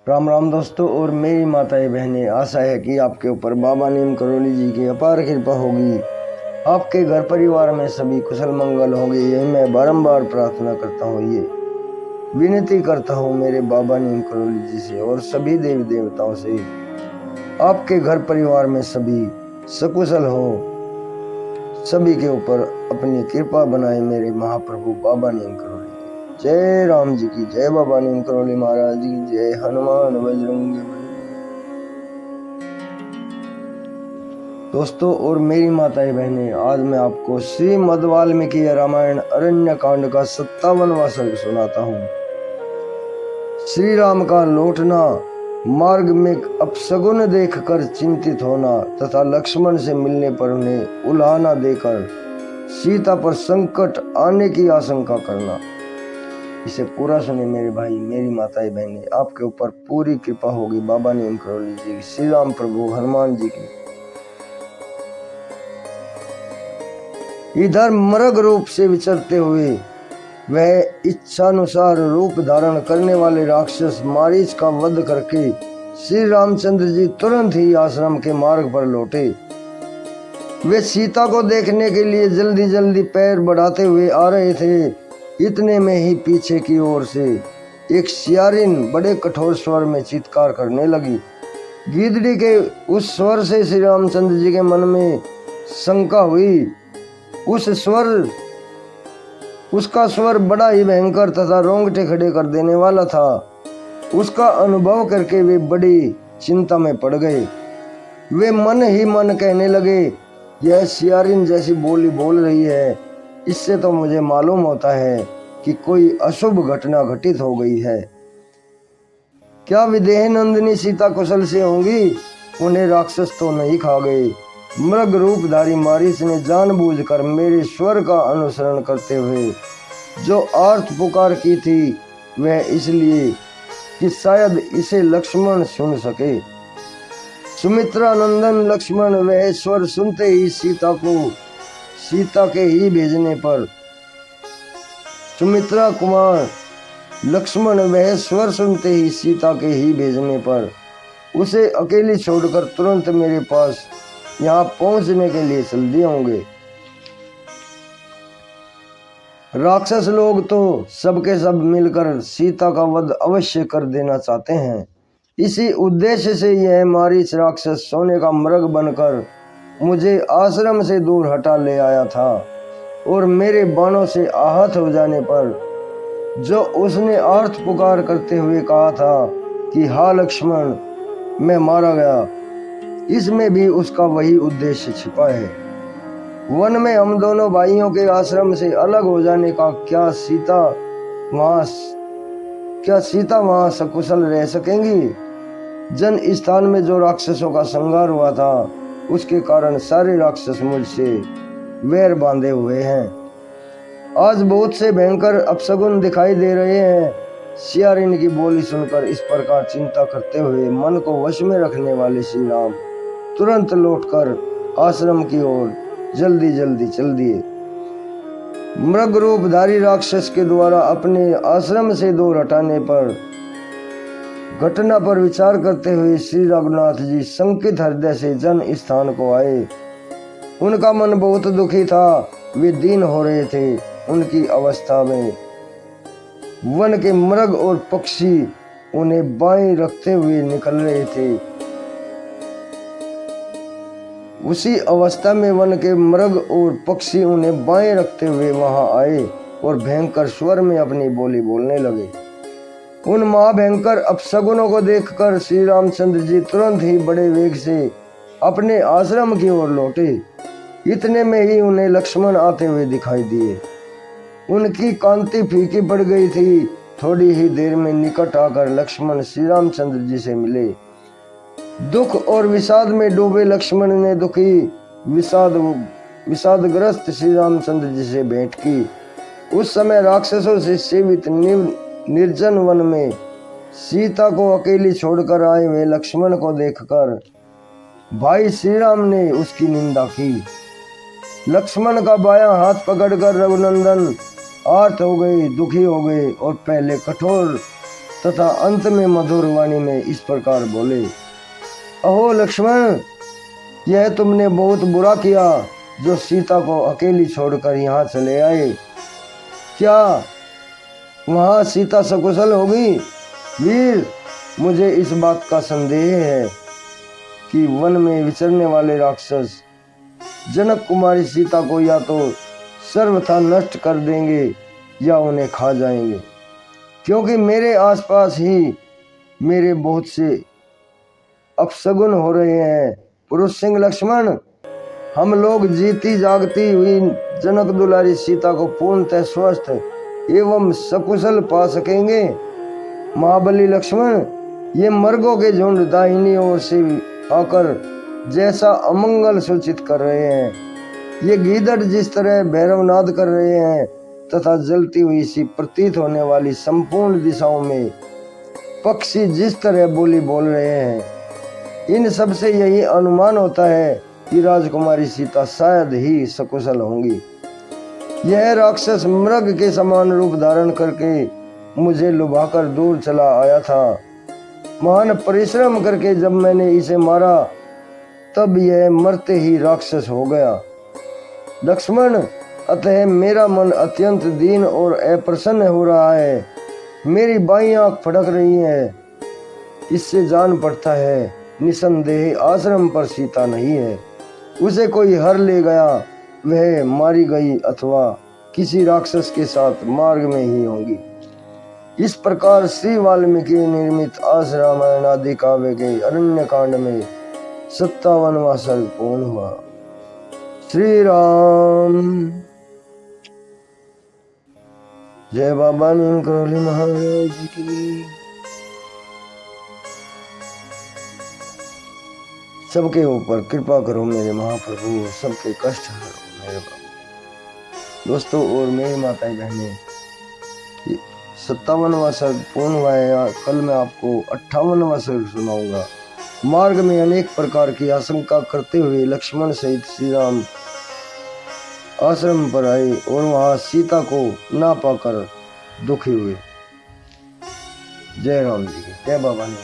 राम राम दोस्तों और मेरी माताएं बहनें, आशा है कि आपके ऊपर बाबा नीम करोली जी की अपार कृपा होगी। आपके घर परिवार में सभी कुशल मंगल होंगे, यही मैं बारंबार प्रार्थना करता हूँ। ये विनती करता हूँ मेरे बाबा नीम करोली जी से और सभी देवी देवताओं से, आपके घर परिवार में सभी सकुशल हो, सभी के ऊपर अपनी कृपा बनाए मेरे महाप्रभु बाबा नीम करोली। जय राम जी की जय, बाबा नीम करोली महाराज की जय, हनुमान बजरंगी बली। दोस्तों और मेरी माताएं बहनें, आज मैं आपको श्रीमद् वाल्मीकि रामायण अरण्य कांड का 57वां सर्ग सुनाता हूँ। श्री राम का लौटना, मार्ग में अपशगुन देखकर चिंतित होना तथा लक्ष्मण से मिलने पर उन्हें उल्हाना देकर सीता पर संकट आने की आशंका करना। इसे पूरा सुने मेरे भाई, मेरी माताएं बहनें, आपके ऊपर पूरी कृपा होगी बाबा नीम करोली जी की, श्री राम प्रभु हनुमान जी की। इधर मृग रूप से विचरते हुए वह इच्छानुसार रूप धारण करने वाले राक्षस मारीच का वध करके श्री रामचंद्र जी तुरंत ही आश्रम के मार्ग पर लौटे। वे सीता को देखने के लिए जल्दी जल्दी पैर बढ़ाते हुए आ रहे थे। इतने में ही पीछे की ओर से एक सियारिन बड़े कठोर स्वर में चित्कार करने लगी। गीदड़ी के उस स्वर से श्री रामचंद्र जी के मन में शंका हुई। उसका स्वर बड़ा ही भयंकर तथा रोंगटे खड़े कर देने वाला था। उसका अनुभव करके वे बड़ी चिंता में पड़ गए। वे मन ही मन कहने लगे, यह सियारिन जैसी बोली बोल रही है, इससे तो मुझे मालूम होता है कि कोई अशुभ घटना घटित हो गई है। क्या विदेह नंदिनी सीता कुशल से होंगी? उन्हें राक्षस तो नहीं खा गए? मृग रूपधारी मारीच ने जानबूझकर मेरे स्वर का अनुसरण करते हुए जो आर्त पुकार की थी, वह इसलिए कि शायद इसे लक्ष्मण सुन सके। सुमित्रा नंदन लक्ष्मण वह स्वर सुनते ही सीता के ही भेजने पर सुमित्रा कुमार लक्ष्मण वह स्वर सुनते ही सीता के ही भेजने पर उसे अकेली छोड़कर तुरंत मेरे पास यहाँ पहुंचने के लिए चल दिए होंगे। राक्षस लोग तो सबके सब मिलकर सीता का वध अवश्य कर देना चाहते हैं। इसी उद्देश्य से यह मारीच राक्षस सोने का मृग बनकर मुझे आश्रम से दूर हटा ले आया था और मेरे बाणों से आहत हो जाने पर जो उसने आर्त पुकार करते हुए कहा था कि हा लक्ष्मण, मैं मारा गया, इसमें भी उसका वही उद्देश्य छिपा है। वन में हम दोनों भाइयों के आश्रम से अलग हो जाने का क्या सीता वहां सकुशल रह सकेंगी? जन स्थान में जो राक्षसों का संहार हुआ था, उसके कारण सारे राक्षस मुझसे वैर बांधे हुए हैं। आज बहुत से भयंकर अपशगुन दिखाई दे रहे हैं। सियारिन की बोली सुनकर इस प्रकार चिंता करते हुए मन को वश में रखने वाले श्री राम तुरंत लौटकर आश्रम की ओर जल्दी जल्दी चल दिए। मृग रूपधारी राक्षस के द्वारा अपने आश्रम से दूर हटाने पर घटना पर विचार करते हुए श्री रघुनाथ जी संकित हृदय से जन स्थान को आए। उनका मन बहुत दुखी था, वे दीन हो रहे थे। उनकी अवस्था में वन के मृग और पक्षी उन्हें बाएं रखते हुए निकल रहे थे। उसी अवस्था में वन के मृग और पक्षी उन्हें बाएं रखते हुए वहां आए और भयंकर स्वर में अपनी बोली बोलने लगे। उन महाभयंकर अपशगुनों को देखकर श्री रामचंद्र जी तुरंत ही बड़े वेग से अपने आश्रम की ओर लौटे। इतने में ही उन्हें लक्ष्मण आते हुए दिखाई दिए। उनकी कांति फीकी पड़ गई थी। थोड़ी ही देर में निकट आकर लक्ष्मण श्री रामचंद्र जी से मिले। दुख और विषाद में डूबे लक्ष्मण ने दुखी विषादग्रस्त श्री रामचंद्र जी से भेंट की। उस समय राक्षसों से सेवित निर्जन वन में सीता को अकेली छोड़कर आए हुए लक्ष्मण को देखकर भाई श्री राम ने उसकी निंदा की। लक्ष्मण का बायां हाथ पकड़कर रघुनंदन आर्त हो गए, दुखी हो गए और पहले कठोर तथा अंत में मधुर वाणी में इस प्रकार बोले, अहो लक्ष्मण, यह तुमने बहुत बुरा किया जो सीता को अकेली छोड़कर यहाँ चले आए। क्या वहाँ सीता सकुशल होगी? वीर, मुझे इस बात का संदेह है कि वन में विचरने वाले राक्षस जनक कुमारी सीता को या तो सर्वथा नष्ट कर देंगे या उन्हें खा जाएंगे, क्योंकि मेरे आसपास ही मेरे बहुत से अपशगुन हो रहे हैं। पुरुष सिंह लक्ष्मण, हम लोग जीती जागती हुई जनक दुलारी सीता को पूर्णतः स्वस्थ एवं सकुशल पा सकेंगे। महाबली लक्ष्मण, ये मर्गों के झुंड दाहिनी ओर से आकर जैसा अमंगल सूचित कर रहे हैं, ये गीदड़ जिस तरह भैरवनाद कर रहे हैं तथा जलती हुई सी प्रतीत होने वाली संपूर्ण दिशाओं में पक्षी जिस तरह बोली बोल रहे हैं, इन सब से यही अनुमान होता है कि राजकुमारी सीता शायद ही सकुशल होंगी। यह राक्षस मृग के समान रूप धारण करके मुझे लुभाकर दूर चला आया था। महान परिश्रम करके जब मैंने इसे मारा तब यह मरते ही राक्षस हो गया। लक्ष्मण, अतः मेरा मन अत्यंत दीन और अप्रसन्न हो रहा है। मेरी बाईं आंख फड़क रही है। इससे जान पड़ता है निसंदेह आश्रम पर सीता नहीं है। उसे कोई हर ले गया, वह मारी गई अथवा किसी राक्षस के साथ मार्ग में ही होंगी। इस प्रकार श्री वाल्मीकि निर्मित आस रामायण आदि काव्य के अरण्य कांड में 57वां सर्ग पूर्ण हुआ। श्री राम। जय बाबा नीम करोली महाराज जी की। सबके ऊपर कृपा करो मेरे महाप्रभु, सबके कष्ट हरो मेरे बाबा। दोस्तों और मेरी माताएं बहनें, 57वां सर्ग पूर्ण हुआ है। कल मैं आपको 58वां सर्ग सुनाऊंगा। मार्ग में अनेक प्रकार की आशंका करते हुए लक्ष्मण सहित श्री राम आश्रम पर आए और वहां सीता को ना पाकर दुखी हुए। जय राम जी की जय। बाबा ने